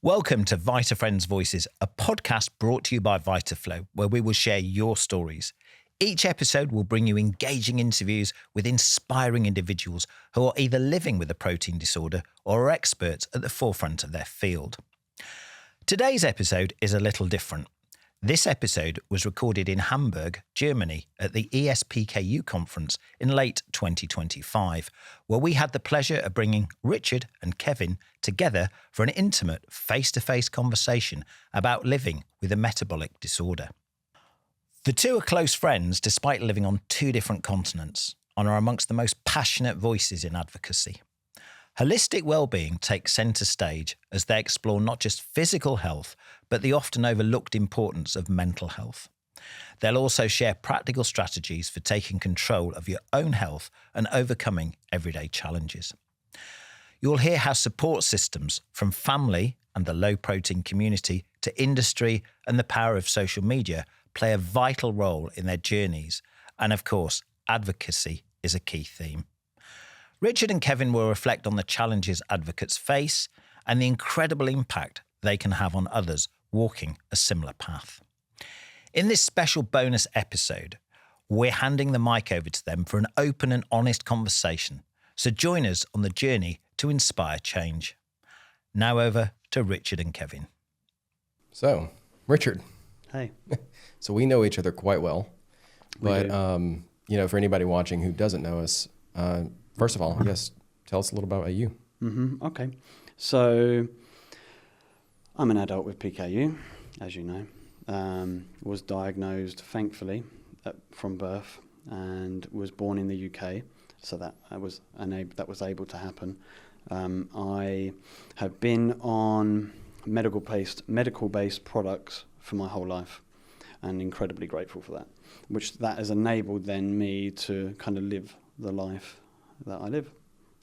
Welcome to Vitafriends Voices, a podcast brought to you by Vitaflo, where we will share your stories. Each episode will bring you engaging interviews with inspiring individuals who are either living with a protein disorder or are experts at the forefront of their field. Today's episode is a little different. This episode was recorded in Hamburg, Germany, at the PKU conference in late 2025, where we had the pleasure of bringing Richard and Kevin together for an intimate face-to-face conversation about living with a metabolic disorder. The two are close friends despite living on two different continents and are amongst the most passionate voices in advocacy. Holistic well-being takes centre stage as they explore not just physical health, but the often overlooked importance of mental health. They'll also share practical strategies for taking control of your own health and overcoming everyday challenges. You'll hear how support systems from family and the low-protein community to industry and the power of social media play a vital role in their journeys. And of course, advocacy is a key theme. Richard and Kevin will reflect on the challenges advocates face and the incredible impact they can have on others walking a similar path. In this special bonus episode, we're handing the mic over to them for an open and honest conversation. So join us on the journey to inspire change. Now over to Richard and Kevin. So, Richard. Hey. So we know each other quite well, but for anybody watching who doesn't know us, first of all, yes, tell us a little about you. Okay. So I'm an adult with PKU, as you know. Was diagnosed, thankfully, from birth, and was born in the UK. So that was able to happen. I have been on medical-based products for my whole life, and incredibly grateful for that. Which that has enabled then me to kind of live the life that I live,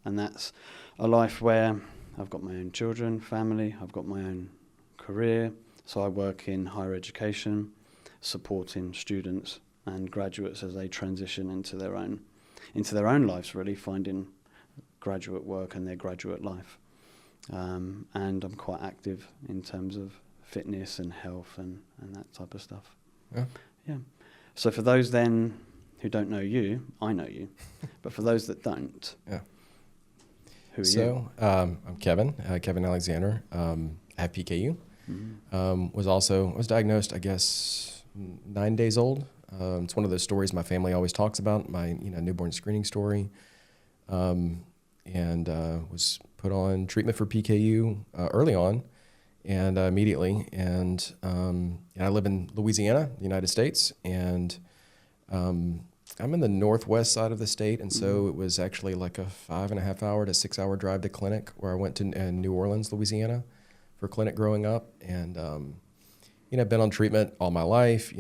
and that's a life where I've got my own children, family, I've got my own career, so I work in higher education, supporting students and graduates as they transition into their own lives, really finding graduate work and their graduate life, and I'm quite active in terms of fitness and health and that type of stuff. Yeah. So for those then who don't know you, I know you. But for those that don't, who are you? I'm Kevin Alexander. I have PKU. Was diagnosed, I guess, 9 days old. It's one of those stories my family always talks about, my newborn screening story. And was put on treatment for PKU early on and immediately. And I live in Louisiana, the United States, and I'm in the northwest side of the state, and so it was actually like a 5.5 hour to 6 hour drive to clinic, where I went to New Orleans, Louisiana, for clinic growing up, and I've been on treatment all my life.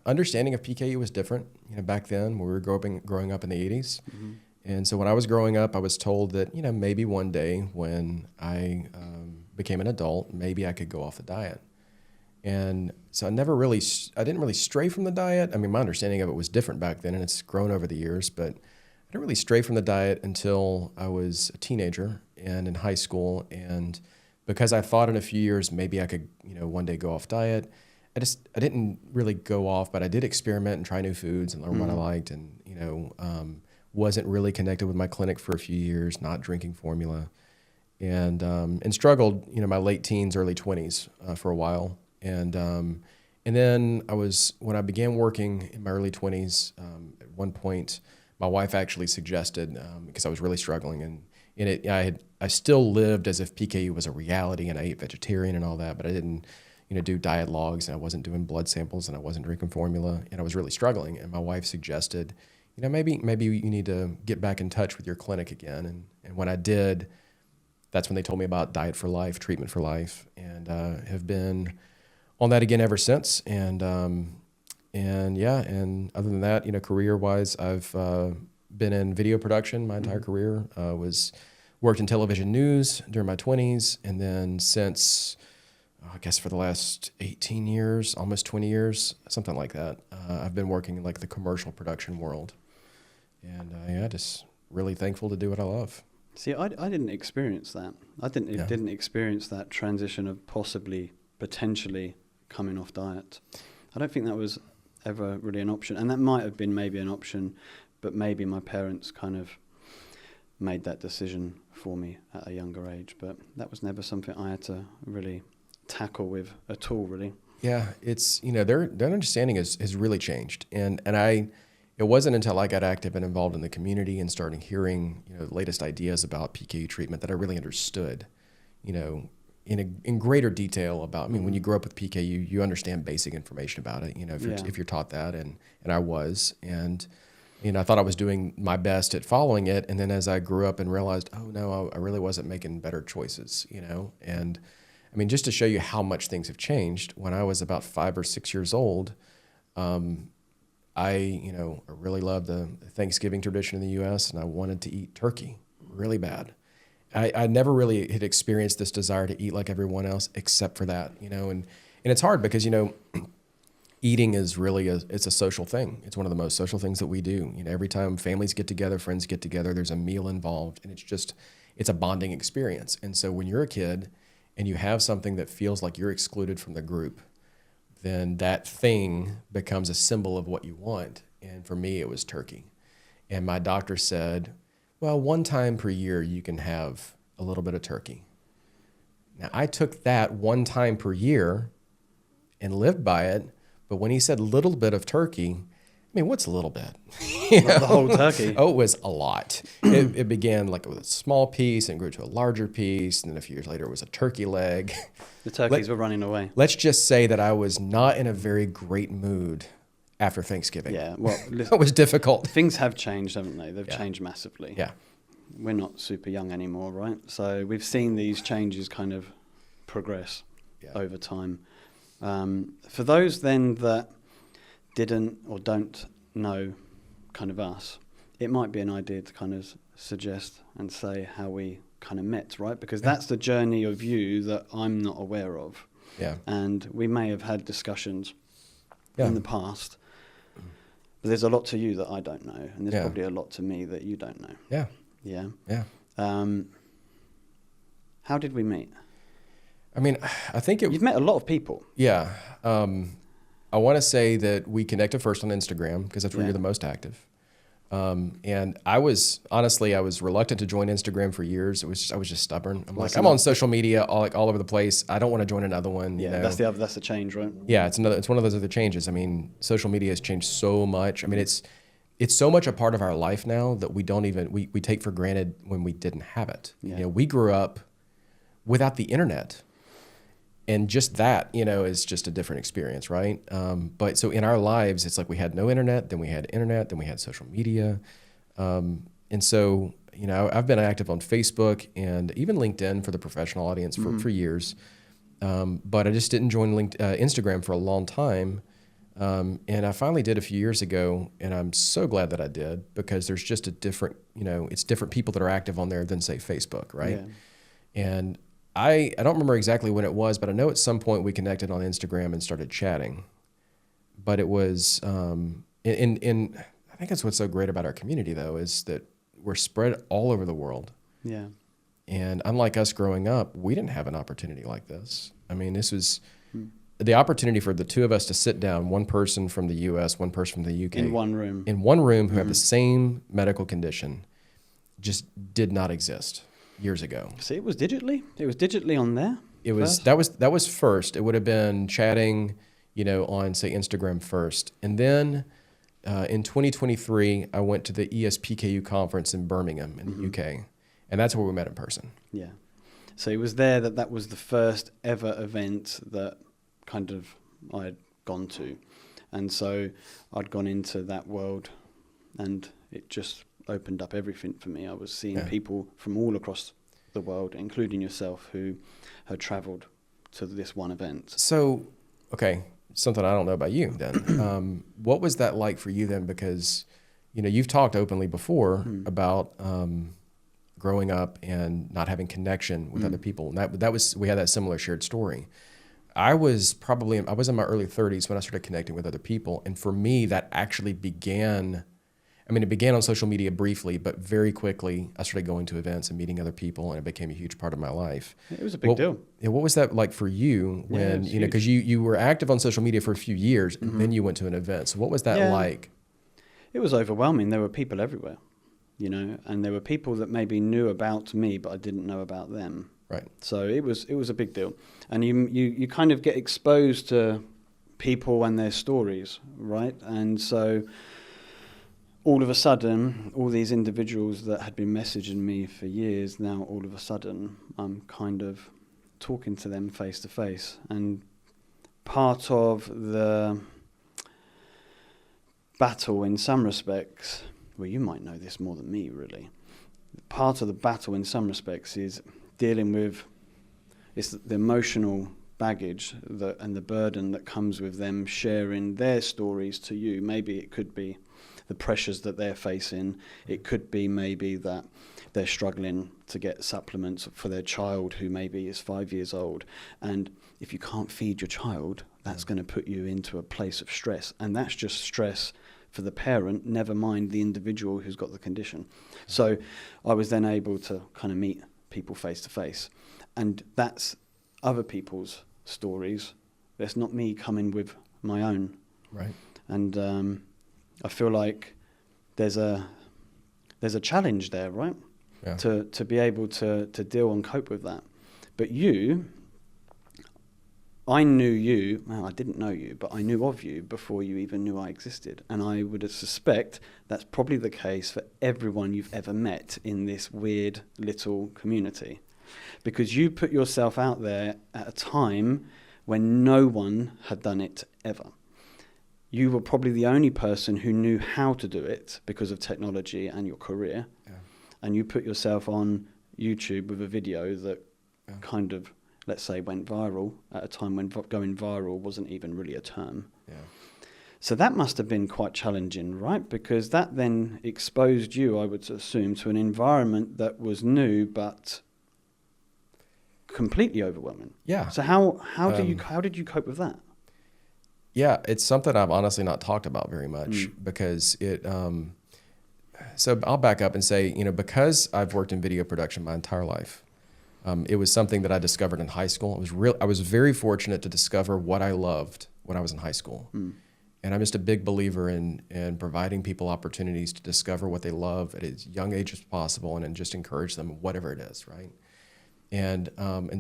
Understanding of PKU was different, back then when we were growing up in the 80s, and so when I was growing up, I was told that maybe one day when I became an adult, maybe I could go off the diet. And so I didn't really stray from the diet. I mean, my understanding of it was different back then, and it's grown over the years, but I didn't really stray from the diet until I was a teenager and in high school. And because I thought in a few years, maybe I could, one day go off diet, I didn't really go off, but I did experiment and try new foods and learn what I liked, and, wasn't really connected with my clinic for a few years, not drinking formula, and struggled, my late teens, early 20s for a while. And then when I began working in my early 20s, at one point, my wife actually suggested, because I was really struggling, and I still lived as if PKU was a reality, and I ate vegetarian and all that, but I didn't, do diet logs, and I wasn't doing blood samples, and I wasn't drinking formula, and I was really struggling. And my wife suggested, maybe you need to get back in touch with your clinic again. And when I did, that's when they told me about Diet for Life, treatment for life, and have been on that again ever since. And other than that, career-wise, I've been in video production my entire career. Worked in television news during my 20s, and then since, I guess for the last 18 years, almost 20 years, something like that, I've been working in the commercial production world. And just really thankful to do what I love. See, I didn't experience that. I didn't experience that transition of potentially coming off diet. I don't think that was ever really an option. And that might have been maybe an option, but maybe my parents kind of made that decision for me at a younger age. But that was never something I had to really tackle with at all, really. Yeah, it's, their understanding has really changed. And it wasn't until I got active and involved in the community and started hearing, the latest ideas about PKU treatment that I really understood, in greater detail about, when you grow up with PKU, you understand basic information about it, if you're taught that, and I was, and, I thought I was doing my best at following it. And then as I grew up and realized, oh no, I really wasn't making better choices, and just to show you how much things have changed, when I was about 5 or 6 years old, I really loved the Thanksgiving tradition in the U.S. and I wanted to eat turkey really bad. I never really had experienced this desire to eat like everyone else except for that, and it's hard because, eating is really it's a social thing. It's one of the most social things that we do. Every time families get together, friends get together, there's a meal involved, and it's a bonding experience. And so when you're a kid and you have something that feels like you're excluded from the group, then that thing becomes a symbol of what you want. And for me, it was turkey. And my doctor said, well, 1 time per year, you can have a little bit of turkey. Now, I took that 1 time per year and lived by it. But when he said little bit of turkey, what's a little bit? The whole turkey. Oh, it was a lot. It began like with a small piece and grew to a larger piece. And then a few years later, it was a turkey leg. The turkeys were running away. Let's just say that I was not in a very great mood after Thanksgiving. Yeah, well, it was difficult. Things have changed, haven't they? They've changed massively. Yeah. We're not super young anymore, right? So we've seen these changes kind of progress over time. For those then that didn't or don't know kind of us, it might be an idea to kind of suggest and say how we kind of met, right? Because that's the journey of you that I'm not aware of. Yeah. And we may have had discussions in the past, but there's a lot to you that I don't know, and there's probably a lot to me that you don't know. Yeah. Yeah. Yeah. How did we meet? I think You've met a lot of people. Yeah. I want to say that we connected first on Instagram because that's where you're the most active. And I was reluctant to join Instagram for years. I was just stubborn. I'm on social media all over the place. I don't want to join another one. Yeah, that's the change, right? Yeah, it's one of those other changes. Social media has changed so much. It's so much a part of our life now that we don't even we take for granted when we didn't have it. Yeah. We grew up without the internet. And just that, is just a different experience, right? But so in our lives, it's like we had no internet, then we had internet, then we had social media. And so, I've been active on Facebook and even LinkedIn for the professional audience for years. But I just didn't join Instagram for a long time. And I finally did a few years ago, and I'm so glad that I did because there's just a different, it's different people that are active on there than, say, Facebook, right? Yeah. And I don't remember exactly when it was, but I know at some point we connected on Instagram and started chatting. But it was, I think that's what's so great about our community, though, is that we're spread all over the world. Yeah. And unlike us growing up, we didn't have an opportunity like this. This was the opportunity for the two of us to sit down, one person from the U.S., one person from the UK. In one room. Who have the same medical condition, just did not exist years ago. See, it was digitally on there. That was first. It would have been chatting, on, say, Instagram first. And then in 2023, I went to the PKU conference in Birmingham in the UK. And that's where we met in person. Yeah. So it was there that was the first ever event that kind of I had gone to. And so I'd gone into that world and it just opened up everything for me. I was seeing people from all across the world, including yourself, who had traveled to this one event. So, okay, something I don't know about you then. What was that like for you then? Because, you've talked openly before about growing up and not having connection with other people. And we had that similar shared story. I was in my early 30s when I started connecting with other people. And for me, that actually began, I mean, it began on social media briefly, but very quickly I started going to events and meeting other people, and it became a huge part of my life. It was a big deal. Yeah, what was that like for you when, you know, because you were active on social media for a few years and then you went to an event. So what was that like? It was overwhelming. There were people everywhere, you know, and there were people that maybe knew about me, but I didn't know about them. Right. So it was a big deal. And you kind of get exposed to people and their stories, right? And so all of a sudden, all these individuals that had been messaging me for years, now all of a sudden, I'm kind of talking to them face to face. And part of the battle in some respects, well, you might know this more than me, really. Part of the battle in some respects is dealing with the emotional baggage and the burden that comes with them sharing their stories to you. Maybe it could be the pressures that they're facing. It could be maybe that they're struggling to get supplements for their child who maybe is 5 years old. And if you can't feed your child, that's going to put you into a place of stress. And that's just stress for the parent, never mind the individual who's got the condition. So I was then able to kind of meet people face to face. And that's other people's stories. That's not me coming with my own. Right. And I feel like there's a challenge there, right? Yeah. To be able to deal and cope with that. But I knew you, well, I didn't know you, but I knew of you before you even knew I existed. And I would suspect that's probably the case for everyone you've ever met in this weird little community. Because you put yourself out there at a time when no one had done it ever. You were probably the only person who knew how to do it because of technology and your career. Yeah. And you put yourself on YouTube with a video that kind of, let's say, went viral at a time when going viral wasn't even really a term. Yeah. So that must have been quite challenging, right? Because that then exposed you, I would assume, to an environment that was new but completely overwhelming. Yeah. So how did you cope with that? Yeah, it's something I've honestly not talked about very much because it. So I'll back up and say, you know, because I've worked in video production my entire life, it was something that I discovered in high school. I was very fortunate to discover what I loved when I was in high school, and I'm just a big believer in providing people opportunities to discover what they love at as young age as possible, and then just encourage them whatever it is, right? And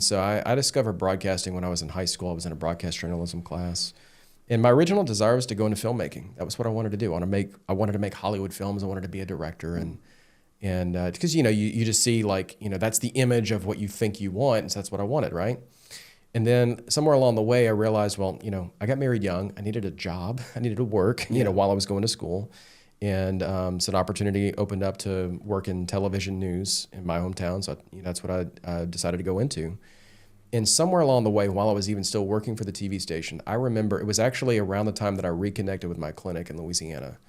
so I discovered broadcasting when I was in high school. I was in a broadcast journalism class. And my original desire was to go into filmmaking. That was what I wanted to do. I wanted to make Hollywood films. I wanted to be a director, and because you just see, like, that's the image of what you think you want, and so that's what I wanted, right? And then somewhere along the way, I realized, well, I got married young. I needed a job. I needed to work, while I was going to school, and so an opportunity opened up to work in television news in my hometown. So that's what I decided to go into. And somewhere along the way, while I was even still working for the TV station, I remember it was actually around the time that I reconnected with my clinic in Louisiana.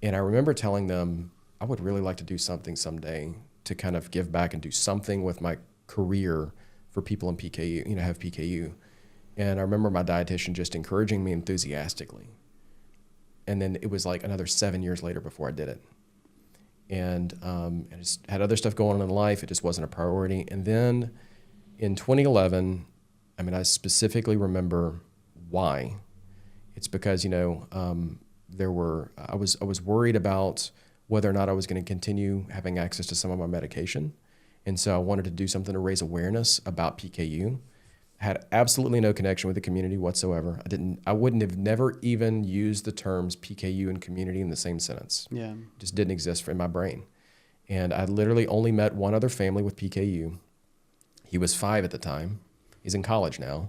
And I remember telling them, I would really like to do something someday to kind of give back and do something with my career for people in PKU, have PKU. And I remember my dietitian just encouraging me enthusiastically. And then it was like another 7 years later before I did it. And I just had other stuff going on in life. It just wasn't a priority. And then in 2011, I specifically remember why. It's because, I was worried about whether or not I was going to continue having access to some of my medication. And so I wanted to do something to raise awareness about PKU. I had absolutely no connection with the community whatsoever. I wouldn't have never even used the terms PKU and community in the same sentence. Yeah. It just didn't exist in my brain. And I literally only met one other family with PKU. He was 5 at the time. He's in college now.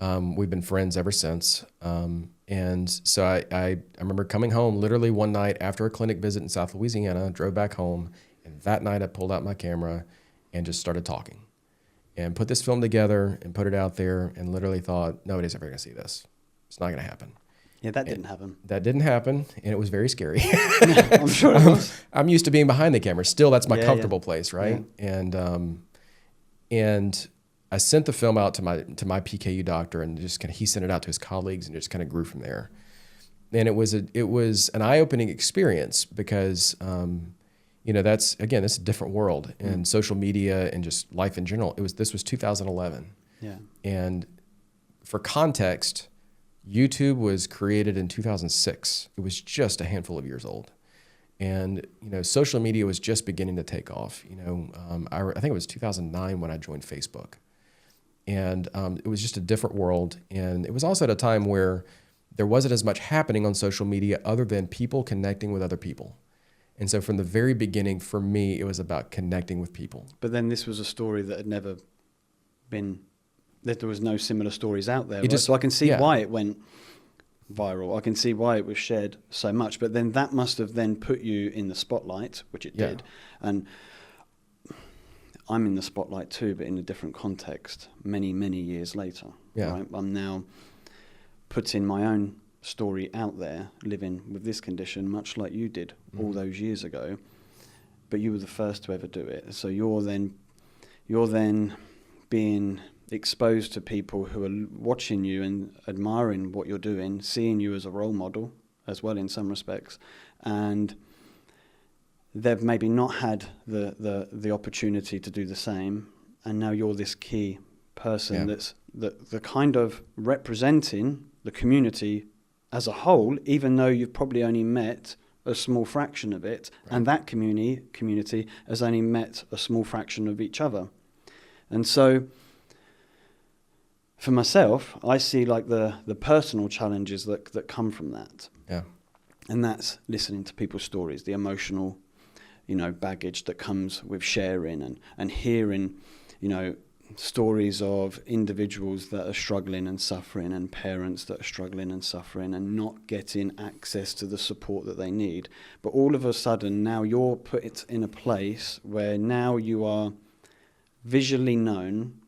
We've been friends ever since. And so I remember coming home literally one night after a clinic visit in South Louisiana, drove back home, and that night I pulled out my camera and just started talking and put this film together and put it out there, and literally thought, nobody's ever gonna see this. It's not gonna happen. Yeah, that didn't happen. That didn't happen, and it was very scary. I'm sure it was. I'm used to being behind the camera. Still, that's my comfortable place, right? Yeah. And I sent the film out to my PKU doctor, and just he sent it out to his colleagues, and just kind of grew from there. And it was an eye-opening experience because, that's, again, it's a different world, and social media and just life in general. This was 2011. Yeah. And for context, YouTube was created in 2006. It was just a handful of years old. And, social media was just beginning to take off. I think it was 2009 when I joined Facebook. And it was just a different world. And it was also at a time where there wasn't as much happening on social media other than people connecting with other people. And so from the very beginning, for me, it was about connecting with people. But then this was a story that had never been, that there was no similar stories out there. Right? So I can see why it went viral. I can see why it was shared so much. But then that must have then put you in the spotlight, which it did. And I'm in the spotlight too, but in a different context, many, many years later. Yeah. Right? I'm now putting my own story out there, living with this condition, much like you did all those years ago. But you were the first to ever do it. So you're then being exposed to people who are watching you and admiring what you're doing, seeing you as a role model as well in some respects, and they've maybe not had the opportunity to do the same, and now you're this key person that's the kind of representing the community as a whole, even though you've probably only met a small fraction of it, and that community has only met a small fraction of each other. And so for myself, I see like the personal challenges that come from that. Yeah. And that's listening to people's stories, the emotional, baggage that comes with sharing and hearing, stories of individuals that are struggling and suffering, and parents that are struggling and suffering and not getting access to the support that they need. But all of a sudden now you're put in a place where now you are visually known,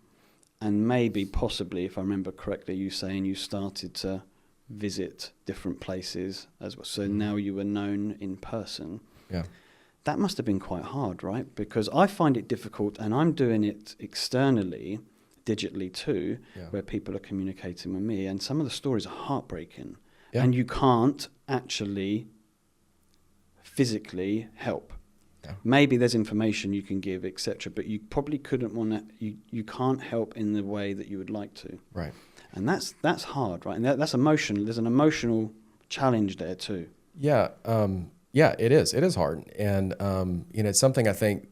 and maybe possibly, if I remember correctly, you saying you started to visit different places as well. So now you were known in person. Yeah. That must have been quite hard, right? Because I find it difficult, and I'm doing it externally, digitally too, where people are communicating with me, and some of the stories are heartbreaking. Yeah. And you can't actually physically help. Yeah. Maybe there's information you can give, etc., but you probably couldn't you can't help in the way that you would like to. Right. And that's hard, right? And that's emotional. There's an emotional challenge there too. Yeah. Yeah, it is. It is hard. And, it's something I think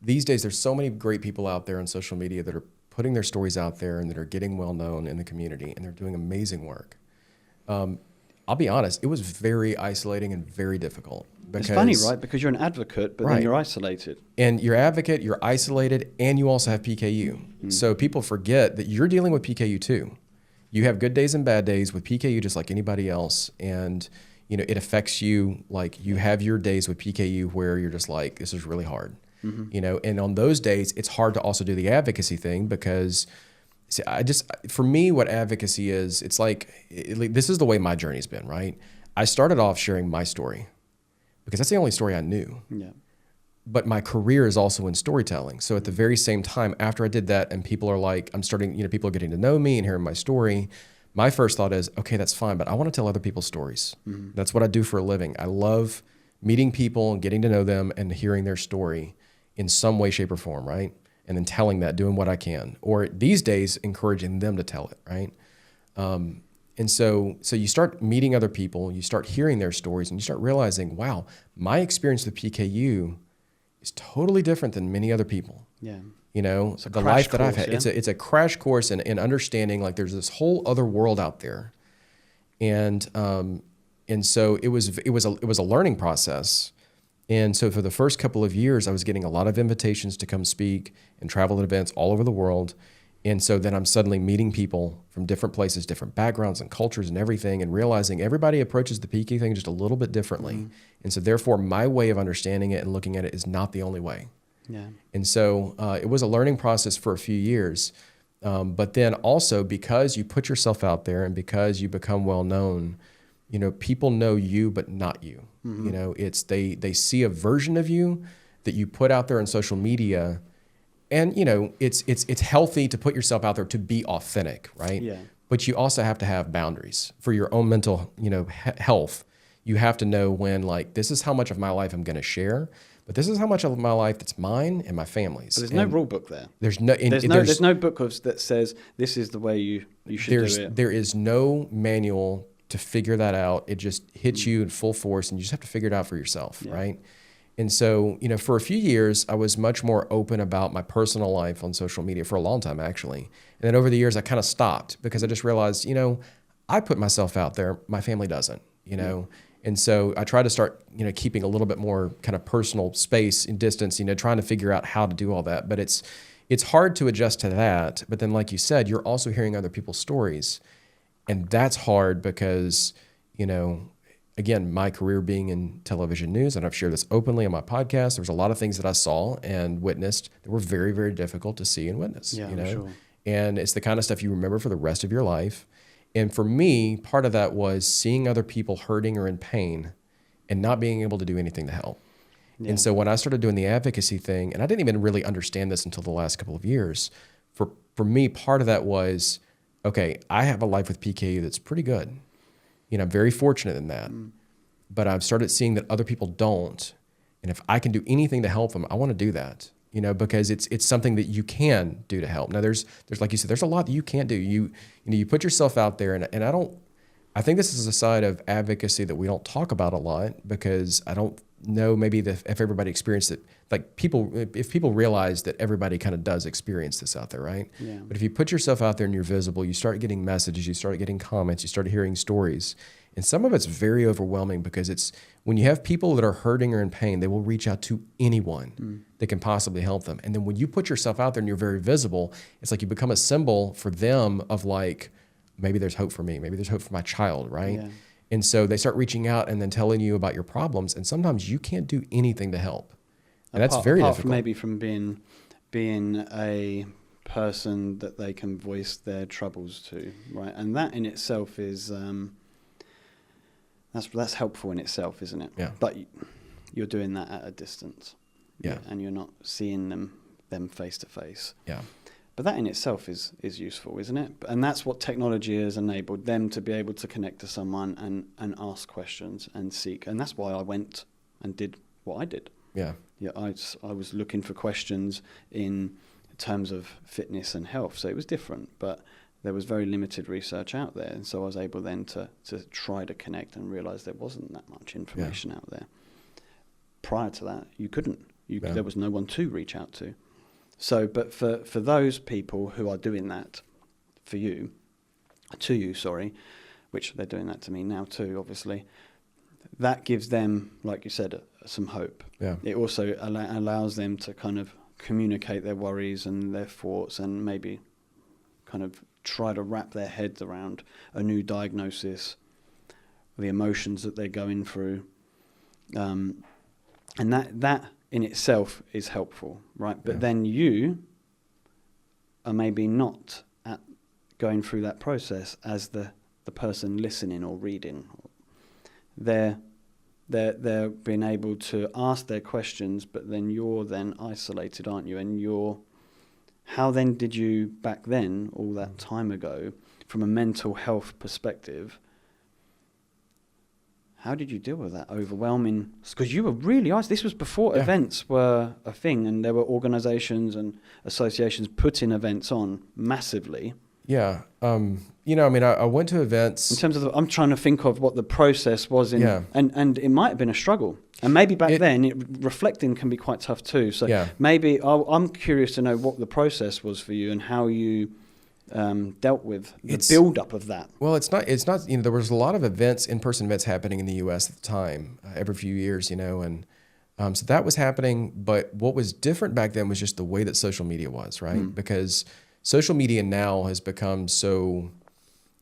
these days there's so many great people out there on social media that are putting their stories out there and that are getting well known in the community, and they're doing amazing work. I'll be honest, it was very isolating and very difficult. It's funny, right? Because you're an advocate, but then you're isolated. And you're advocate, you're isolated, and you also have PKU. So people forget that you're dealing with PKU too. You have good days and bad days with PKU just like anybody else. And it affects you. Like, you have your days with PKU where you're just like, this is really hard, and on those days, it's hard to also do the advocacy thing because for me, what advocacy is, it's like, this is the way my journey's been, right? I started off sharing my story because that's the only story I knew. Yeah. But my career is also in storytelling. So at the very same time, after I did that and people are like, people are getting to know me and hearing my story, my first thought is, okay, that's fine, but I want to tell other people's stories. Mm-hmm. That's what I do for a living. I love meeting people and getting to know them and hearing their story in some way, shape, or form, right? And then telling that, doing what I can. Or these days, encouraging them to tell it, right? And so you start meeting other people, you start hearing their stories, and you start realizing, wow, my experience with PKU is totally different than many other people. Yeah. The life that I've had, it's a crash course in understanding, like, there's this whole other world out there. And so it was a learning process. And so for the first couple of years, I was getting a lot of invitations to come speak and travel at events all over the world. And so then I'm suddenly meeting people from different places, different backgrounds and cultures and everything, and realizing everybody approaches the PK thing just a little bit differently. Mm-hmm. And so therefore, my way of understanding it and looking at it is not the only way. Yeah. And so it was a learning process for a few years. But then also, because you put yourself out there and because you become well known, people know you, but not you. Mm-hmm. It's they see a version of you that you put out there on social media. And, it's healthy to put yourself out there to be authentic, right? Yeah. but you also have to have boundaries for your own mental, health. You have to know when, like, this is how much of my life I'm going to share, but this is how much of my life that's mine and my family's. But there's no rule book there. There's no book that says this is the way you should do it. There is no manual to figure that out. It just hits you in full force, and you just have to figure it out for yourself, right? And so, for a few years, I was much more open about my personal life on social media for a long time, actually. And then over the years, I kind of stopped because I just realized, I put myself out there, my family doesn't, And so I try to start, keeping a little bit more kind of personal space and distance, trying to figure out how to do all that. But it's hard to adjust to that. But then, like you said, you're also hearing other people's stories. And that's hard because, again, my career being in television news, and I've shared this openly on my podcast, there's a lot of things that I saw and witnessed that were very, very difficult to see and witness. Sure. And it's the kind of stuff you remember for the rest of your life. And for me, part of that was seeing other people hurting or in pain and not being able to do anything to help. Yeah. And so when I started doing the advocacy thing, and I didn't even really understand this until the last couple of years, for me, part of that was, okay, I have a life with PKU that's pretty good. I'm very fortunate in that. But I've started seeing that other people don't. And if I can do anything to help them, I want to do that. Because it's something that you can do to help. Now there's like you said, there's a lot that you can't do. You put yourself out there, and I think this is a side of advocacy that we don't talk about a lot, because I don't know maybe if everybody experienced it. Like if people realize that everybody kind of does experience this out there, right? Yeah. But if you put yourself out there and you're visible, you start getting messages, you start getting comments, you start hearing stories. And some of it's very overwhelming, because it's when you have people that are hurting or in pain, they will reach out to anyone that can possibly help them. And then when you put yourself out there and you're very visible, it's like you become a symbol for them of like, maybe there's hope for me, maybe there's hope for my child, right? Yeah. And so they start reaching out and then telling you about your problems, and sometimes you can't do anything to help. And that's very difficult. From maybe from being a person that they can voice their troubles to, right? And that in itself is that's helpful in itself, isn't it? Yeah. But you're doing that at a distance. Yeah. And you're not seeing them face to face. Yeah. But that in itself is useful, isn't it? And that's what technology has enabled them to be able to connect to someone and ask questions and seek. And that's why I went and did what I did. Yeah. Yeah, I was looking for questions in terms of fitness and health, so it was different, but there was very limited research out there, and so I was able then to try to connect and realize there wasn't that much information out there. Prior to that, you couldn't. There was no one to reach out to. So, but for those people who are doing that to you, which they're doing that to me now too, obviously, that gives them, like you said, some hope. Yeah. It also allows them to kind of communicate their worries and their thoughts, and maybe kind of try to wrap their heads around a new diagnosis, the emotions that they're going through, and that in itself is helpful, right? But then you are maybe not going through that process as the person listening or reading. They're being able to ask their questions, but then you're then isolated, aren't you? And how then did you back then, all that time ago, from a mental health perspective, how did you deal with that overwhelming? Because you were really isolated. This was before events were a thing, and there were organizations and associations putting events on massively. Yeah. I went to events. In terms of, I'm trying to think of what the process was and it might have been a struggle. And maybe back then, reflecting can be quite tough too. So maybe I'm curious to know what the process was for you and how you dealt with the build-up of that. Well, it's not. There was a lot of events, in-person events happening in the U.S. at the time, every few years, and so that was happening. But what was different back then was just the way that social media was, right? Because social media now has become so,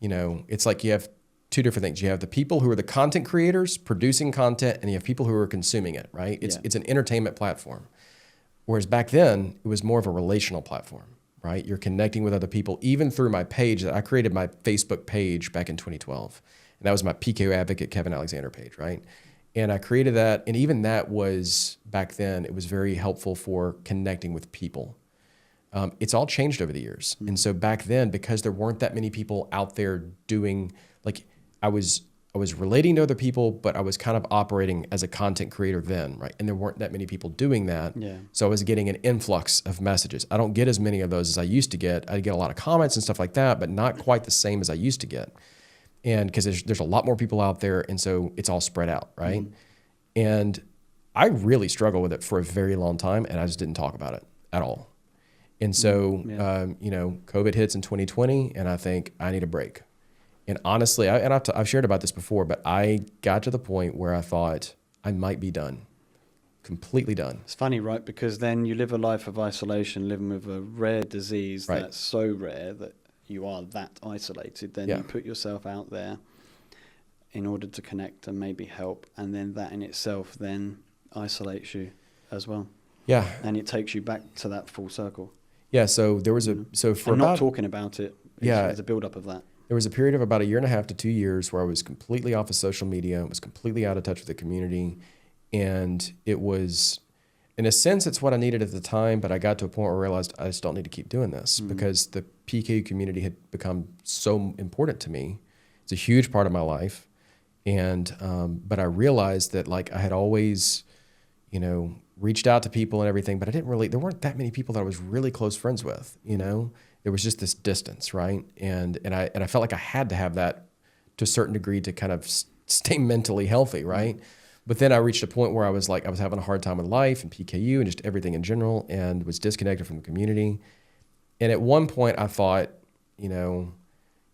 it's like you have two different things. You have the people who are the content creators producing content, and you have people who are consuming it, right? It's an entertainment platform. Whereas back then, it was more of a relational platform, right? You're connecting with other people, even through my page. I created my Facebook page back in 2012. And that was my PKU Advocate Kevin Alexander page, right? And I created that. And even that was, back then, it was very helpful for connecting with people. It's all changed over the years. And so back then, because there weren't that many people out there doing, like, I was relating to other people, but I was kind of operating as a content creator then, right? And there weren't that many people doing that. Yeah. So I was getting an influx of messages. I don't get as many of those as I used to get. I get a lot of comments and stuff like that, but not quite the same as I used to get. And because there's a lot more people out there, and so it's all spread out, right? And I really struggled with it for a very long time, and I just didn't talk about it at all. And so, COVID hits in 2020, and I think I need a break. And honestly, I've shared about this before, but I got to the point where I thought I might be done, completely done. It's funny, right? Because then you live a life of isolation, living with a rare disease that's so rare that you are that isolated. Then you put yourself out there in order to connect and maybe help, and then that in itself then isolates you as well. Yeah. And it takes you back to that full circle. Yeah. So there was not talking about it. It's a build up of that. There was a period of about 1.5 years to 2 years where I was completely off of social media, was completely out of touch with the community. And it was, in a sense, it's what I needed at the time, but I got to a point where I realized I just don't need to keep doing this because the PKU community had become so important to me. It's a huge part of my life. And, but I realized that, like, I had always, reached out to people and everything, but there weren't that many people that I was really close friends with, There was just this distance, right? And I felt like I had to have that to a certain degree to kind of stay mentally healthy, right? But then I reached a point where I was having a hard time with life and PKU and just everything in general, and was disconnected from the community. And at one point I thought, I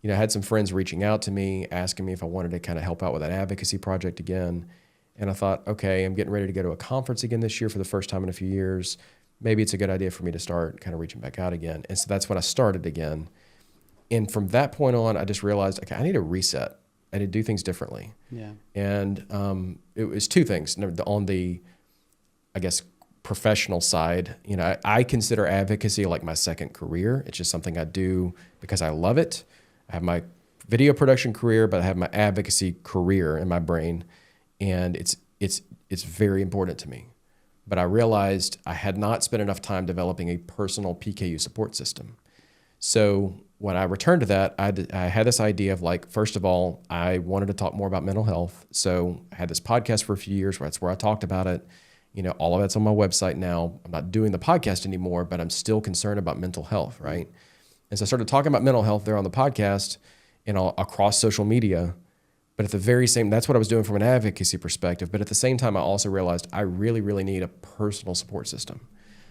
had some friends reaching out to me, asking me if I wanted to kind of help out with that advocacy project again. And I thought, okay, I'm getting ready to go to a conference again this year for the first time in a few years. Maybe it's a good idea for me to start kind of reaching back out again. And so that's when I started again. And from that point on, I just realized, okay, I need to reset. I need to do things differently. Yeah. And it was two things. On the, I guess, professional side, I consider advocacy like my second career. It's just something I do because I love it. I have my video production career, but I have my advocacy career in my brain. And it's very important to me. But I realized I had not spent enough time developing a personal PKU support system. So when I returned to that, I had this idea of, like, first of all, I wanted to talk more about mental health. So I had this podcast for a few years that's where I talked about it. All of that's on my website now. I'm not doing the podcast anymore, but I'm still concerned about mental health, right? And so I started talking about mental health there on the podcast and across social media. But at the very same, that's what I was doing from an advocacy perspective. But at the same time, I also realized I really, really need a personal support system.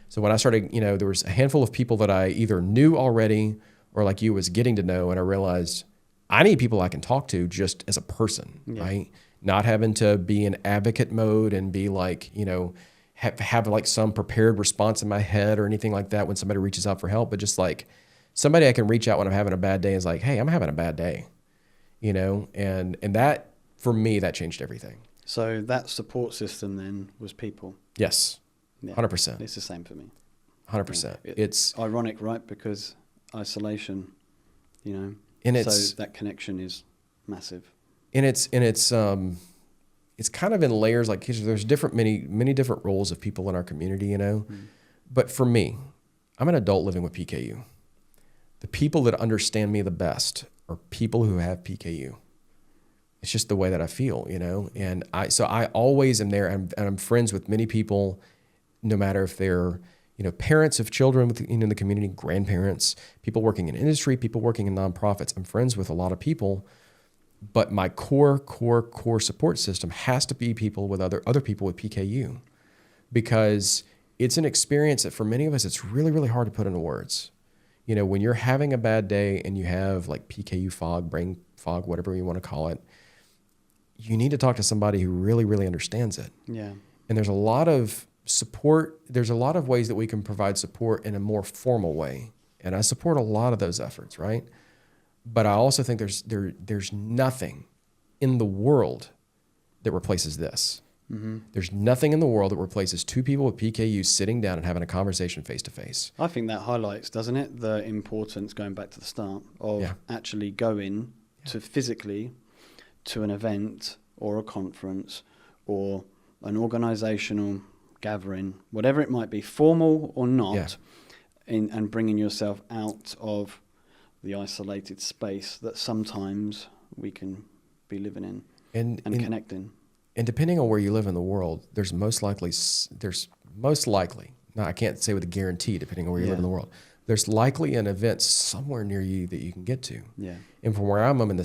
So when I started, there was a handful of people that I either knew already or, like you, was getting to know. And I realized I need people I can talk to just as a person, right? Not having to be in advocate mode and be like, have like some prepared response in my head or anything like that when somebody reaches out for help, but just like somebody I can reach out when I'm having a bad day is like, hey, I'm having a bad day. And that, for me, that changed everything. So that support system then was people. Yes. 100%. It's the same for me. 100%. It's ironic, right? Because isolation, and so that connection is massive. And it's kind of in layers. Like, there's many different roles of people in our community, But for me, I'm an adult living with PKU. The people that understand me the best are people who have PKU. It's just the way that I feel, And I always am there, and I'm friends with many people, no matter if they're, parents of children in the community, grandparents, people working in industry, people working in nonprofits. I'm friends with a lot of people, but my core support system has to be people with other people with PKU, because it's an experience that for many of us, it's really, really hard to put into words. When you're having a bad day and you have like PKU fog, brain fog, whatever you want to call it, you need to talk to somebody who really, really understands it. Yeah. And there's a lot of support. There's a lot of ways that we can provide support in a more formal way. And I support a lot of those efforts, right? But I also think there's nothing in the world that replaces this. Mm-hmm. There's nothing in the world that replaces two people with PKU sitting down and having a conversation face to face. I think that highlights, doesn't it, the importance, going back to the start, of actually going to physically to an event or a conference or an organizational gathering, whatever it might be, formal or not. and bringing yourself out of the isolated space that sometimes we can be living in and connecting. And depending on where you live in the world, there's most likely, now I can't say with a guarantee, depending on where you live in the world, there's likely an event somewhere near you that you can get to. Yeah. And from where I'm in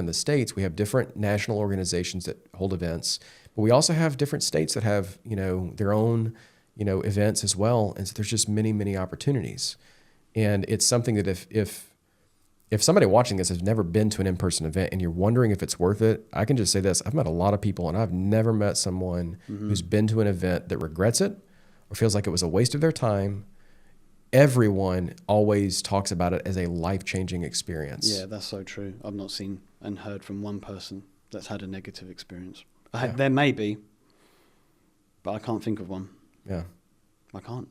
the States, we have different national organizations that hold events, but we also have different states that have, their own, events as well. And so there's just many, many opportunities. And it's something that if somebody watching this has never been to an in-person event and you're wondering if it's worth it, I can just say this. I've met a lot of people, and I've never met someone who's been to an event that regrets it or feels like it was a waste of their time. Everyone always talks about it as a life-changing experience. Yeah, that's so true. I've not seen and heard from one person that's had a negative experience. There may be, but I can't think of one. Yeah. I can't.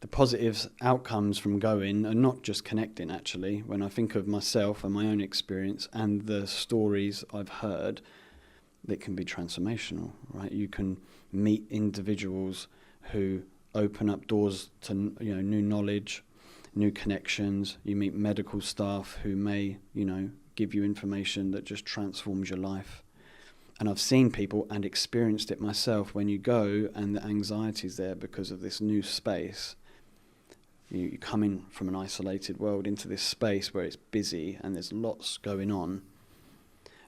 The positive outcomes from going are not just connecting, actually. When I think of myself and my own experience and the stories I've heard, it can be transformational, right? You can meet individuals who open up doors to new knowledge, new connections. You meet medical staff who may give you information that just transforms your life. And I've seen people and experienced it myself when you go and the anxiety's there because of this new space. You come in from an isolated world into this space where it's busy and there's lots going on,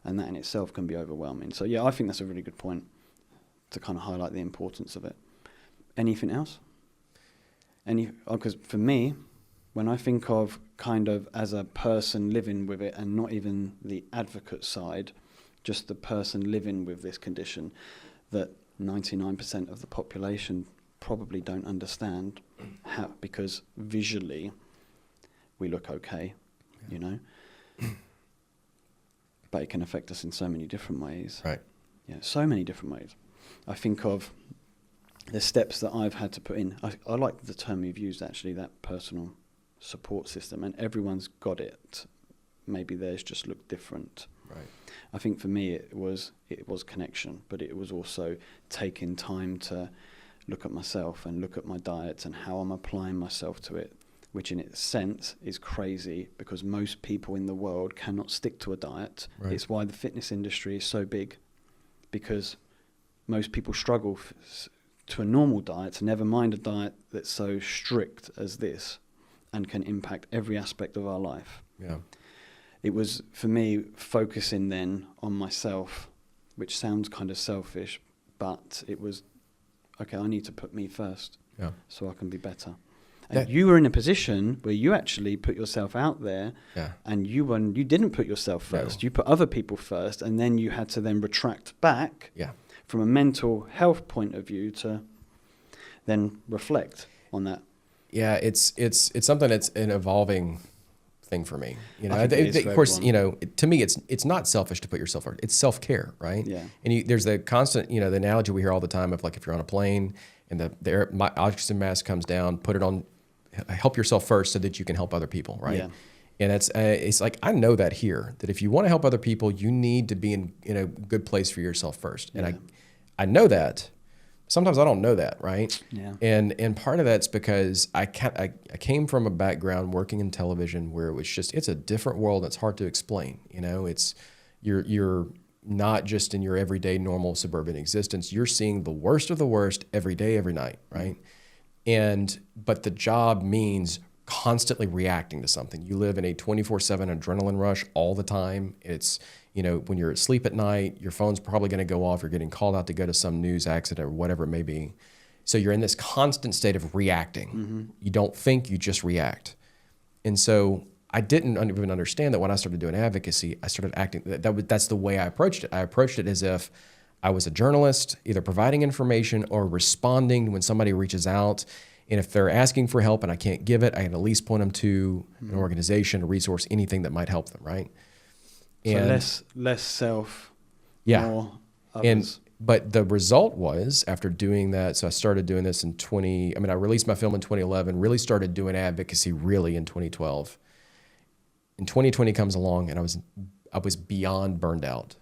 and that in itself can be overwhelming. So yeah, I think that's a really good point to kind of highlight the importance of it. Anything else? Because for me, when I think of kind of as a person living with it and not even the advocate side, just the person living with this condition, that 99% of the population probably don't understand how, because visually we look okay, but it can affect us in so many different ways. Right. Yeah, so many different ways. I think of the steps that I've had to put in. I like the term you've used, actually, that personal support system, and everyone's got it. Maybe theirs just look different. Right. I think for me it was connection, but it was also taking time to look at myself and look at my diet and how I'm applying myself to it, which in its sense is crazy because most people in the world cannot stick to a diet. Right. It's why the fitness industry is so big, because most people struggle to a normal diet, never mind a diet that's so strict as this and can impact every aspect of our life. Yeah. It was, for me, focusing then on myself, which sounds kind of selfish, but it was, okay, I need to put me first so I can be better. And you were in a position where you actually put yourself out there, and you didn't put yourself first. You put other people first, and then you had to then retract back from a mental health point of view to then reflect on that. Yeah, it's something that's an evolving thing for me. Of course, to me, it's not selfish to put yourself first. It's self-care, right? Yeah. And there's the constant, the analogy we hear all the time of, like, if you're on a plane and the oxygen mask comes down, put it on, help yourself first so that you can help other people, right? Yeah. And it's like, I know that here, that if you want to help other people, you need to be in a good place for yourself first. And I know that. Sometimes I don't know that, right? Yeah. And part of that's because I came from a background working in television where it was just, it's a different world. It's hard to explain. It's you're not just in your everyday normal suburban existence. You're seeing the worst of the worst every day, every night, right? But the job means constantly reacting to something. You live in a 24/7 adrenaline rush all the time. It's when you're asleep at night, your phone's probably going to go off. You're getting called out to go to some news accident or whatever it may be. So you're in this constant state of reacting. Mm-hmm. You don't think, you just react. And so I didn't even understand that when I started doing advocacy, I started acting. That's the way I approached it. I approached it as if I was a journalist, either providing information or responding when somebody reaches out. And if they're asking for help and I can't give it, I can at least point them to an organization, a resource, anything that might help them, right? So less self, more others. But the result was, after doing that, so I started doing this in I released my film in 2011, really started doing advocacy really in 2012. And 2020 comes along and I was beyond burned out.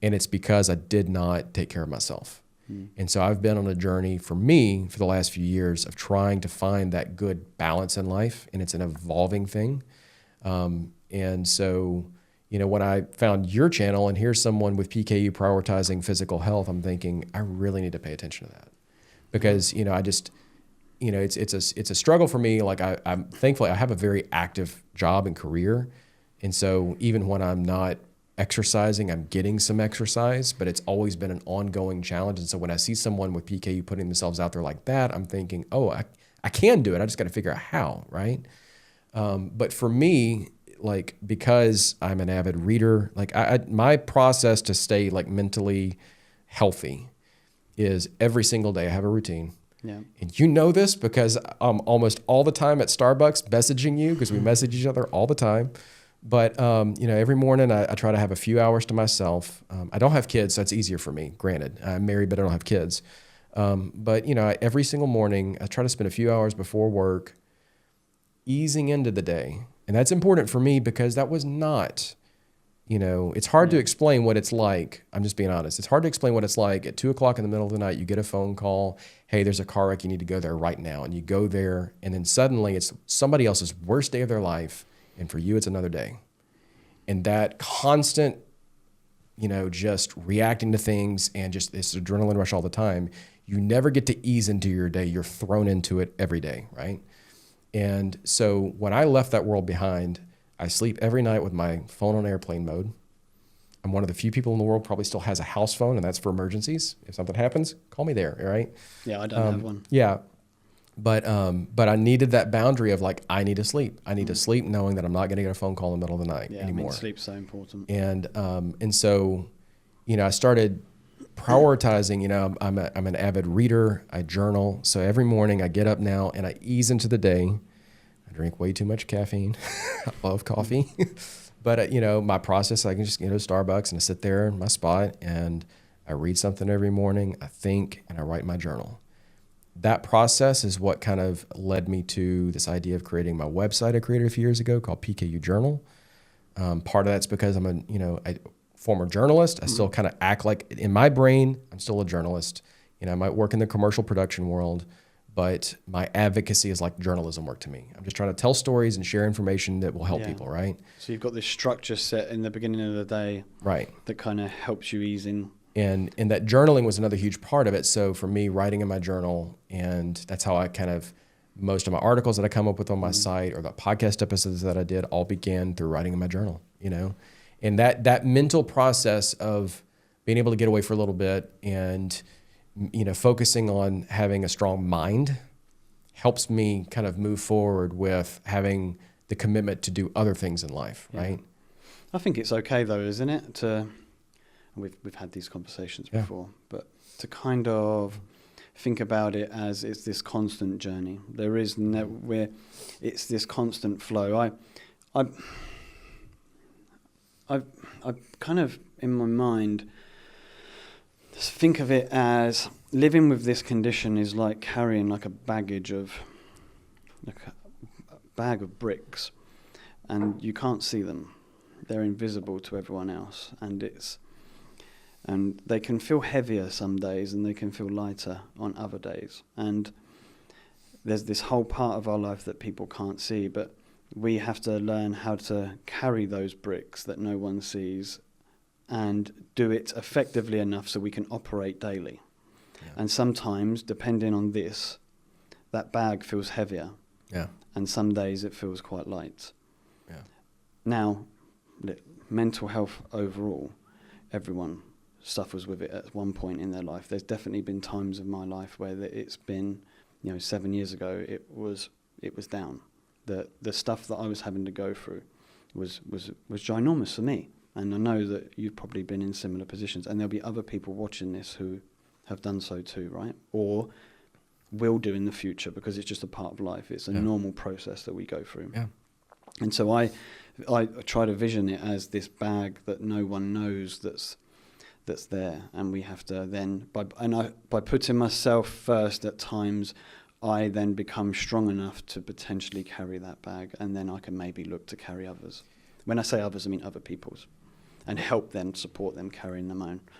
And it's because I did not take care of myself. And so I've been on a journey for me for the last few years of trying to find that good balance in life, and it's an evolving thing. And so, when I found your channel and here's someone with PKU prioritizing physical health, I'm thinking I really need to pay attention to that because, I just, it's a struggle for me. Like I'm thankfully I have a very active job and career. And so even when I'm not exercising, I'm getting some exercise, but it's always been an ongoing challenge. And so when I see someone with PKU putting themselves out there like that, I'm thinking, oh, I can do it. I just got to figure out how, right? But for me, like, because I'm an avid reader, like my process to stay like mentally healthy is every single day I have a routine. Yeah. And this because I'm almost all the time at Starbucks messaging you because we message each other all the time. But, every morning I try to have a few hours to myself. I don't have kids, so it's easier for me. Granted, I'm married, but I don't have kids. But every single morning I try to spend a few hours before work easing into the day. And that's important for me because that was not, it's hard to explain what it's like. I'm just being honest. It's hard to explain what it's like at 2:00 in the middle of the night. You get a phone call. Hey, there's a car wreck. You need to go there right now. And you go there. And then suddenly it's somebody else's worst day of their life. And for you, it's another day. And that constant, just reacting to things and just this adrenaline rush all the time, you never get to ease into your day. You're thrown into it every day, right? And so when I left that world behind, I sleep every night with my phone on airplane mode. I'm one of the few people in the world probably still has a house phone, and that's for emergencies. If something happens, call me there, right? Yeah, I don't have one. Yeah. But I needed that boundary of like, I need to sleep. I need to sleep knowing that I'm not going to get a phone call in the middle of the night anymore. Sleep's so important. And so, I started prioritizing, I'm an avid reader. I journal. So every morning I get up now and I ease into the day. I drink way too much caffeine. I love coffee. But, my process, I can just go to Starbucks and I sit there in my spot and I read something every morning. I think and I write my journal. That process is what kind of led me to this idea of creating my website I created a few years ago called PKU Journal. Part of that's because I'm a former journalist. I still kind of act like, in my brain, I'm still a journalist. I might work in the commercial production world, but my advocacy is like journalism work to me. I'm just trying to tell stories and share information that will help people, right? So you've got this structure set in the beginning of the day, right? That kind of helps you ease in. And that journaling was another huge part of it. So for me, writing in my journal, and that's how I kind of, most of my articles that I come up with on my site or the podcast episodes that I did all began through writing in my journal, And that mental process of being able to get away for a little bit and, focusing on having a strong mind helps me kind of move forward with having the commitment to do other things in life, right? I think it's okay though, isn't it? We've had these conversations before, but to kind of think about it as it's this constant journey. There is it's this constant flow. I kind of in my mind think of it as living with this condition is like carrying like a bag of bricks, and you can't see them. They're invisible to everyone else, and they can feel heavier some days and they can feel lighter on other days. And there's this whole part of our life that people can't see, but we have to learn how to carry those bricks that no one sees and do it effectively enough so we can operate daily. Yeah. And sometimes, depending on this, that bag feels heavier. Yeah. And some days it feels quite light. Yeah. Now, mental health overall, everyone suffers with it at one point in their life. There's definitely been times in my life where it's been, 7 years ago, it was down. The stuff that I was having to go through was ginormous for me. And I know that you've probably been in similar positions, and there'll be other people watching this who have done so too, right? Or will do in the future, because it's just a part of life. It's a normal process that we go through. Yeah. And so I try to vision it as this bag that no one knows that's there, and we have to then by putting myself first at times, I then become strong enough to potentially carry that bag, and then I can maybe look to carry others. When I say others, I mean other people's, and help them, support them carrying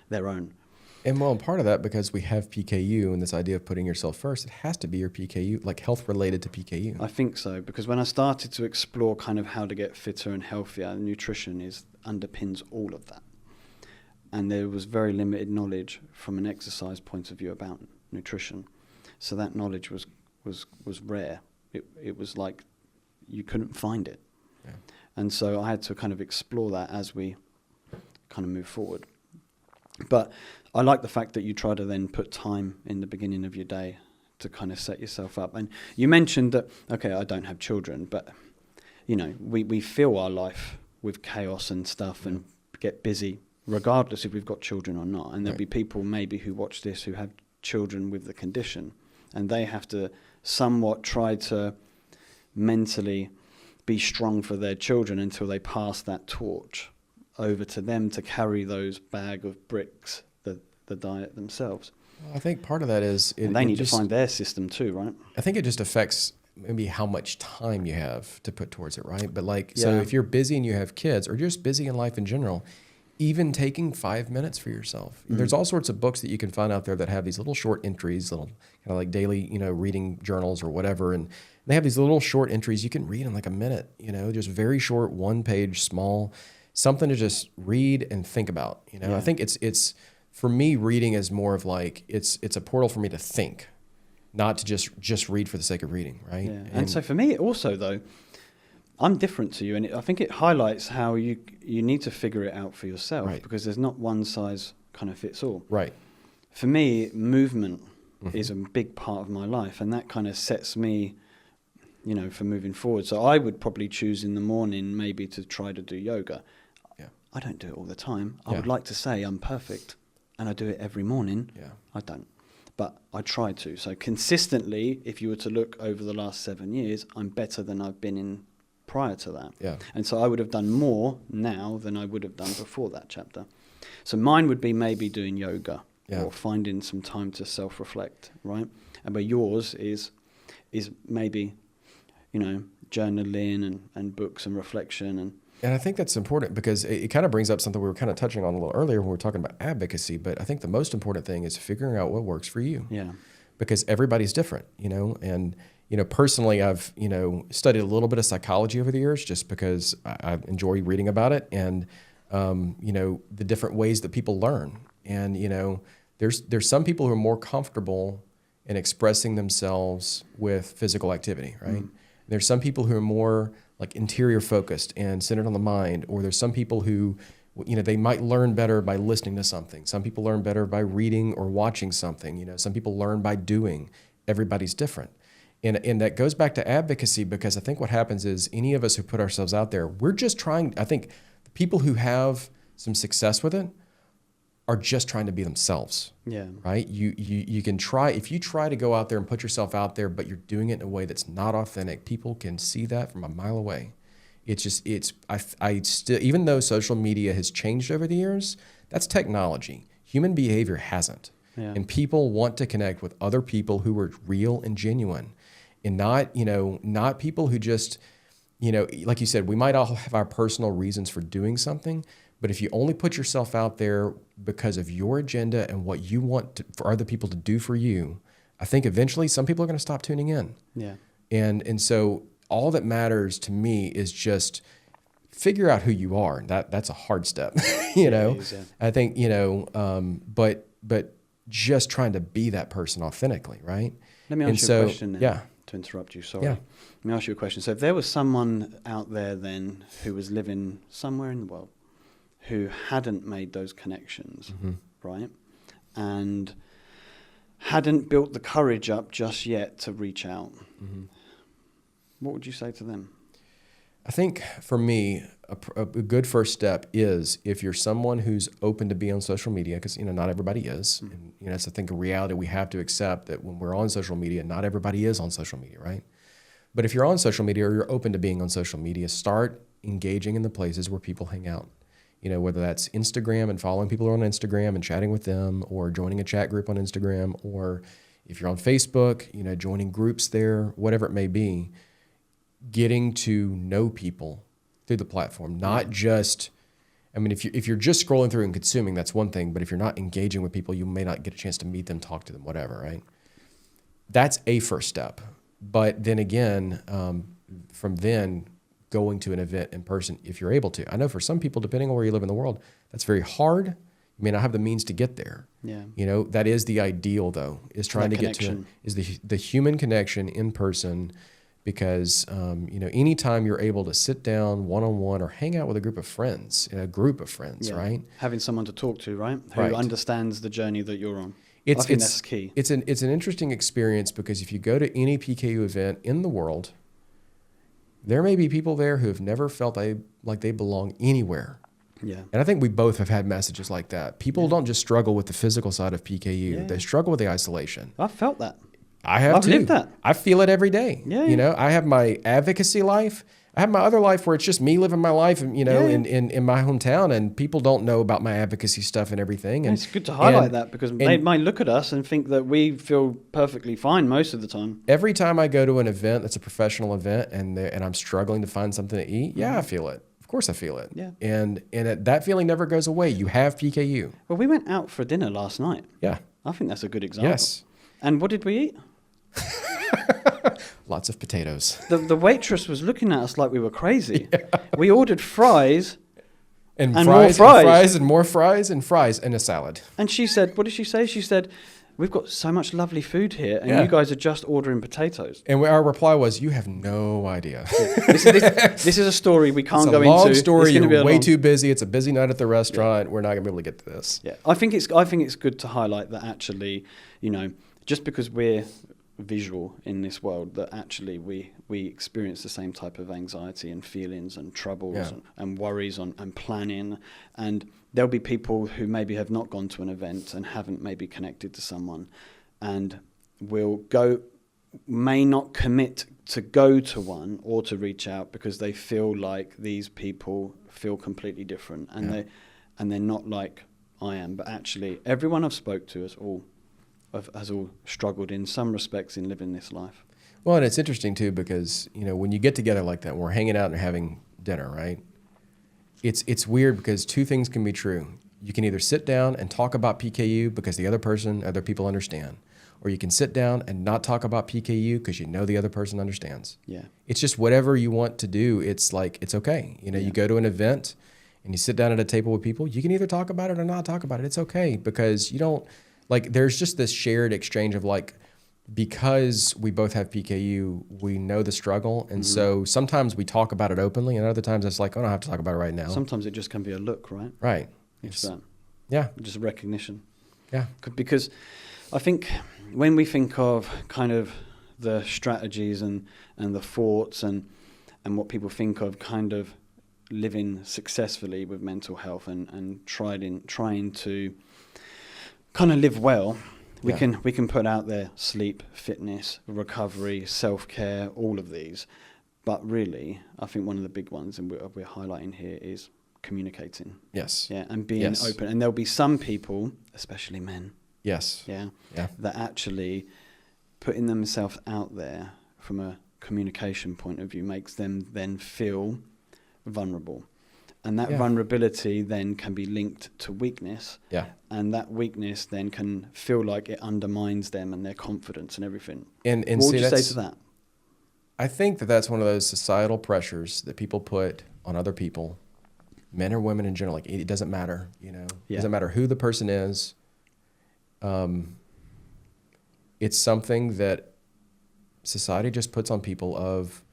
their own. And well, part of that, because we have PKU and this idea of putting yourself first, it has to be your PKU, like health related to PKU. I think so, because when I started to explore kind of how to get fitter and healthier, nutrition underpins all of that. And there was very limited knowledge from an exercise point of view about nutrition. So that knowledge was rare. It was like you couldn't find it. Yeah. And so I had to kind of explore that as we kind of move forward. But I like the fact that you try to then put time in the beginning of your day to kind of set yourself up. And you mentioned that, okay, I don't have children, but, you know, we fill our life with chaos and stuff and get busy, regardless if we've got children or not. And there'll be people maybe who watch this who have children with the condition, and they have to somewhat try to mentally be strong for their children until they pass that torch over to them to carry those bag of bricks, the diet themselves. Well, I think part of that is... And they need to find their system too, right? I think it just affects maybe how much time you have to put towards it, right? But like, so if you're busy and you have kids, or just busy in life in general, even taking 5 minutes for yourself. Mm-hmm. There's all sorts of books that you can find out there that have these little short entries, little kind of like daily, you know, reading journals or whatever. And they have these little short entries you can read in like a minute, you know, just very short, 1-page, small, something to just read and think about. You know, I think it's for me, reading is more of like, it's a portal for me to think, not to just read for the sake of reading, right? Yeah. And so for me also though, I'm different to you, and I think it highlights how you need to figure it out for yourself, right? Because there's not one size kind of fits all. Right. For me, movement is a big part of my life, and that kind of sets me, you know, for moving forward. So I would probably choose in the morning maybe to try to do yoga. Yeah. I don't do it all the time. I would like to say I'm perfect, and I do it every morning. Yeah. I don't. But I try to. So consistently, if you were to look over the last 7 years, I'm better than I've been in prior to that. Yeah. And so I would have done more now than I would have done before that chapter. So mine would be maybe doing yoga or finding some time to self-reflect, right? And but yours is maybe, you know, journaling and books and reflection. And I think that's important because it kind of brings up something we were kind of touching on a little earlier when we were talking about advocacy. But I think the most important thing is figuring out what works for you. Yeah. Because everybody's different, you know, and you know, personally, I've, you know, studied a little bit of psychology over the years just because I enjoy reading about it and, you know, the different ways that people learn. And, you know, there's some people who are more comfortable in expressing themselves with physical activity, right? There's some people who are more like interior focused and centered on the mind, or there's some people who, you know, they might learn better by listening to something. Some people learn better by reading or watching something. You know, some people learn by doing. Everybody's different. And that goes back to advocacy, because I think what happens is any of us who put ourselves out there, we're just trying, I think the people who have some success with it are just trying to be themselves. Yeah. Right? You can try, if you try to go out there and put yourself out there, but you're doing it in a way that's not authentic, people can see that from a mile away. It's just, I still, even though social media has changed over the years, that's technology. Human behavior hasn't. Yeah. And people want to connect with other people who are real and genuine. And not, you know, not people who just, you know, like you said, we might all have our personal reasons for doing something, but if you only put yourself out there because of your agenda and what you want for other people to do for you, I think eventually some people are going to stop tuning in. Yeah. And so all that matters to me is just figure out who you are. That's a hard step, you know. Is, yeah. I think, you know, but just trying to be that person authentically, right? Let me ask you a question then. Yeah. To interrupt you, sorry. Yeah. Let me ask you a question. So if there was someone out there then who was living somewhere in the world who hadn't made those connections, right, and hadn't built the courage up just yet to reach out, what would you say to them? I think for me, a good first step is if you're someone who's open to be on social media, because, you know, not everybody is. And, you know, it's, I think, a reality we have to accept that when we're on social media, not everybody is on social media, right? But if you're on social media or you're open to being on social media, start engaging in the places where people hang out. You know, whether that's Instagram and following people who are on Instagram and chatting with them, or joining a chat group on Instagram, or if you're on Facebook, you know, joining groups there, whatever it may be. Getting to know people through the platform, not just, I mean, if you're just scrolling through and consuming, that's one thing. But if you're not engaging with people, you may not get a chance to meet them, talk to them, whatever, right? That's a first step. But then again, from then going to an event in person, if you're able to. I know for some people, depending on where you live in the world, that's very hard. You may not have the means to get there. Yeah. You know, that is the ideal, though, is trying to get to is the human connection in person. Because, you know, anytime you're able to sit down one-on-one or hang out with a group of friends, right? Having someone to talk to, right? Who understands the journey that you're on. I think that's key. It's an interesting experience because if you go to any PKU event in the world, there may be people there who have never felt like they belong anywhere. Yeah. And I think we both have had messages like that. People don't just struggle with the physical side of PKU. Yeah. They struggle with the isolation. I've felt that. I've lived that. I feel it every day. Yeah. You know, I have my advocacy life. I have my other life where it's just me living my life, you know, in my hometown, and people don't know about my advocacy stuff and everything. And it's good to highlight that because they might look at us and think that we feel perfectly fine most of the time. Every time I go to an event that's a professional event and I'm struggling to find something to eat, I feel it. Of course I feel it. Yeah. And that feeling never goes away. You have PKU. Well, we went out for dinner last night. Yeah. I think that's a good example. Yes. And what did we eat? Lots of potatoes. The waitress was looking at us like we were crazy. Yeah. We ordered fries and fries, more and fries and more fries and fries and a salad. And she said, what did she say? She said, we've got so much lovely food here and you guys are just ordering potatoes. And our reply was, you have no idea. This is a story we can't go into. It's a long story. You're way too busy. It's a busy night at the restaurant. We're not going to be able to get to this. Yeah, I think it's good to highlight that actually, you know, just because we're visual in this world, that actually we experience the same type of anxiety and feelings and troubles and worries and planning. And there'll be people who maybe have not gone to an event and haven't maybe connected to someone and may not commit to go to one or to reach out because they feel like these people feel completely different and they're not like I am. But actually everyone I've spoke to has all struggled in some respects in living this life. Well, and it's interesting too because, you know, when you get together like that, and we're hanging out and having dinner, right? It's weird because two things can be true. You can either sit down and talk about PKU because the other people understand, or you can sit down and not talk about PKU because you know the other person understands. Yeah. It's just whatever you want to do. It's like, it's okay. You know, you go to an event and you sit down at a table with people, you can either talk about it or not talk about it. It's okay because you don't, like, there's just this shared exchange of like, because we both have PKU, we know the struggle. And so sometimes we talk about it openly and other times it's like, I don't have to talk about it right now. Sometimes it just can be a look, right? Right. It's that. Yeah. Just a recognition. Yeah. Because I think when we think of kind of the strategies and the thoughts and what people think of kind of living successfully with mental health and trying to kind of live well, we can put out there sleep, fitness, recovery, self-care, all of these. But really, I think one of the big ones, and we're highlighting here, is communicating. Yes. Yeah, and being open. And there'll be some people, especially men. Yes. Yeah. That actually putting themselves out there from a communication point of view makes them then feel vulnerable. And that vulnerability then can be linked to weakness. Yeah. And that weakness then can feel like it undermines them and their confidence and everything. And what would you say to that? I think that's one of those societal pressures that people put on other people, men or women in general. Like, it doesn't matter, you know. It doesn't matter who the person is. It's something that society just puts on people of,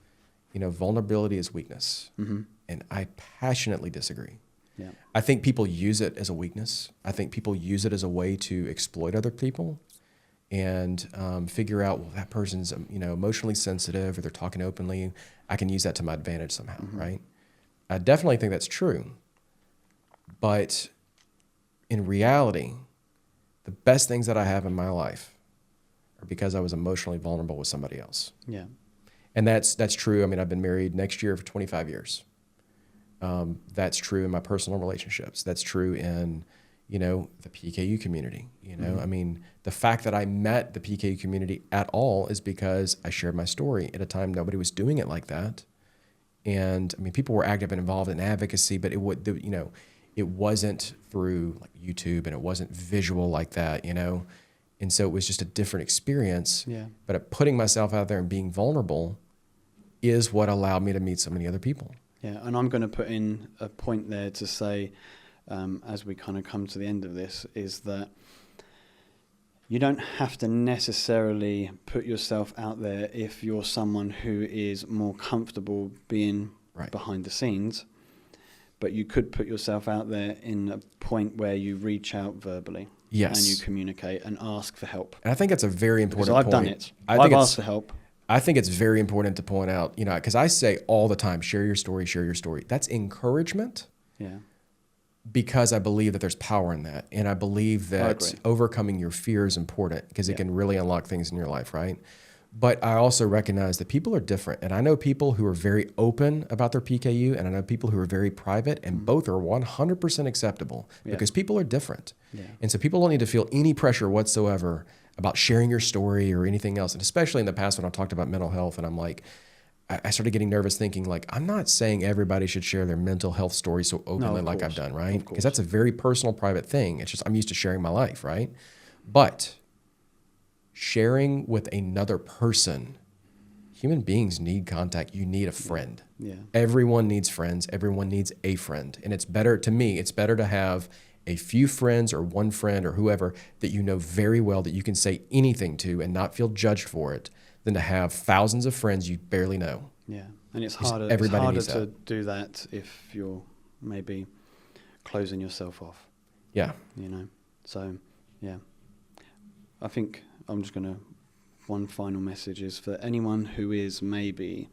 you know, vulnerability is weakness. Mm-hmm. And I passionately disagree. Yeah. I think people use it as a weakness. I think people use it as a way to exploit other people and figure out, well, that person's, you know, emotionally sensitive or they're talking openly. I can use that to my advantage somehow, right? I definitely think that's true. But in reality, the best things that I have in my life are because I was emotionally vulnerable with somebody else. Yeah. And that's true. I mean, I've been married next year for 25 years. That's true in my personal relationships. That's true in, you know, the PKU community. You know, I mean, the fact that I met the PKU community at all is because I shared my story at a time nobody was doing it like that. And I mean, people were active and involved in advocacy, but it would, you know, it wasn't through like YouTube and it wasn't visual like that, you know? And so it was just a different experience. Yeah. But putting myself out there and being vulnerable is what allowed me to meet so many other people. Yeah, and I'm going to put in a point there to say, as we kind of come to the end of this, is that you don't have to necessarily put yourself out there if you're someone who is more comfortable being behind the scenes, but you could put yourself out there in a point where you reach out verbally. Yes. And you communicate and ask for help. And I think that's a very important because I've point. done it. I've asked for help. I think it's very important to point out, you know, because I say all the time, share your story, share your story. That's encouragement. Yeah. Because I believe that there's power in that. And I believe that overcoming your fear is important because it can really unlock things in your life, right? But I also recognize that people are different. And I know people who are very open about their PKU, and I know people who are very private, and both are 100% acceptable because people are different. Yeah. And so people don't need to feel any pressure whatsoever about sharing your story or anything else. And especially in the past when I talked about mental health, and I'm like, I started getting nervous thinking like, I'm not saying everybody should share their mental health story so openly like I've done, right? Because that's a very personal, private thing. It's just, I'm used to sharing my life, right? But sharing with another person, human beings need contact. You need a friend. Yeah. Everyone needs friends. Everyone needs a friend. And it's better, to me, it's better to have a few friends or one friend or whoever that you know very well that you can say anything to and not feel judged for it than to have thousands of friends you barely know. Yeah, and it's harder to do that if you're maybe closing yourself off. Yeah. You know, so yeah. I think I'm just going to, one final message is for anyone who is maybe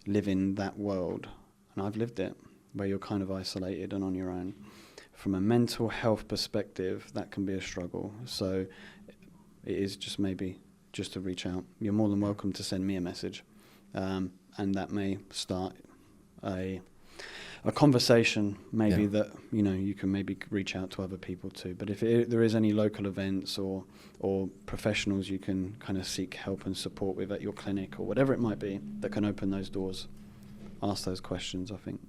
living that world, and I've lived it, where you're kind of isolated and on your own. From a mental health perspective, that can be a struggle. So it is just maybe just to reach out. You're more than welcome to send me a message, and that may start a conversation maybe that, you know, you can maybe reach out to other people too. But if there is any local events or professionals you can kind of seek help and support with at your clinic or whatever it might be that can open those doors, ask those questions, I think.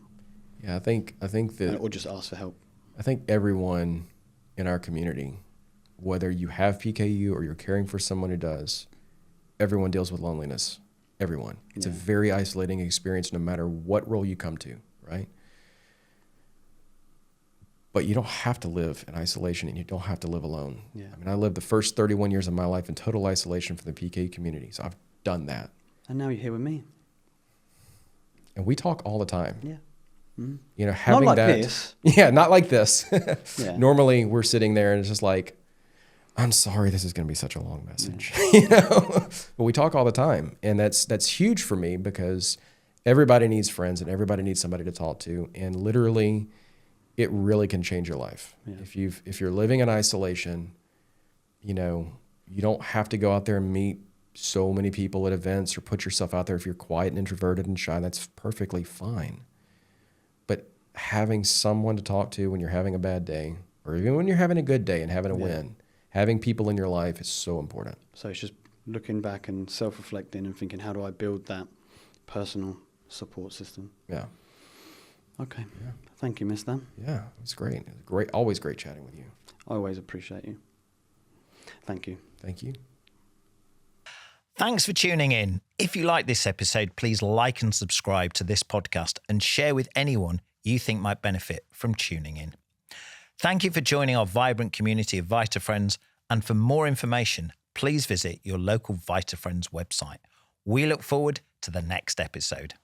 Yeah, I think that... Or just ask for help. I think everyone in our community, whether you have PKU or you're caring for someone who does, everyone deals with loneliness. Everyone. It's a very isolating experience no matter what role you come to, right? But you don't have to live in isolation and you don't have to live alone. Yeah. I mean, I lived the first 31 years of my life in total isolation from the PKU community. So I've done that. And now you're here with me. And we talk all the time. Yeah. Mm-hmm. You know, having not like that. This. Yeah, not like this. Yeah. Normally we're sitting there and it's just like, I'm sorry, this is going to be such a long message. You know, but we talk all the time, and that's huge for me because everybody needs friends and everybody needs somebody to talk to, and literally, it really can change your life. Yeah. If you're living in isolation, you know, you don't have to go out there and meet so many people at events or put yourself out there. If you're quiet and introverted and shy, that's perfectly fine. But having someone to talk to when you're having a bad day, or even when you're having a good day and having a win, having people in your life is so important. So it's just looking back and self-reflecting and thinking, how do I build that personal support system? Yeah. Okay. Yeah. Thank you, Mister. Yeah, it's great. It was great. Always great chatting with you. I always appreciate you. Thank you. Thank you. Thanks for tuning in. If you like this episode, please like and subscribe to this podcast and share with anyone you think might benefit from tuning in. Thank you for joining our vibrant community of Vitafriends, and for more information, please visit your local Vitafriends website. We look forward to the next episode.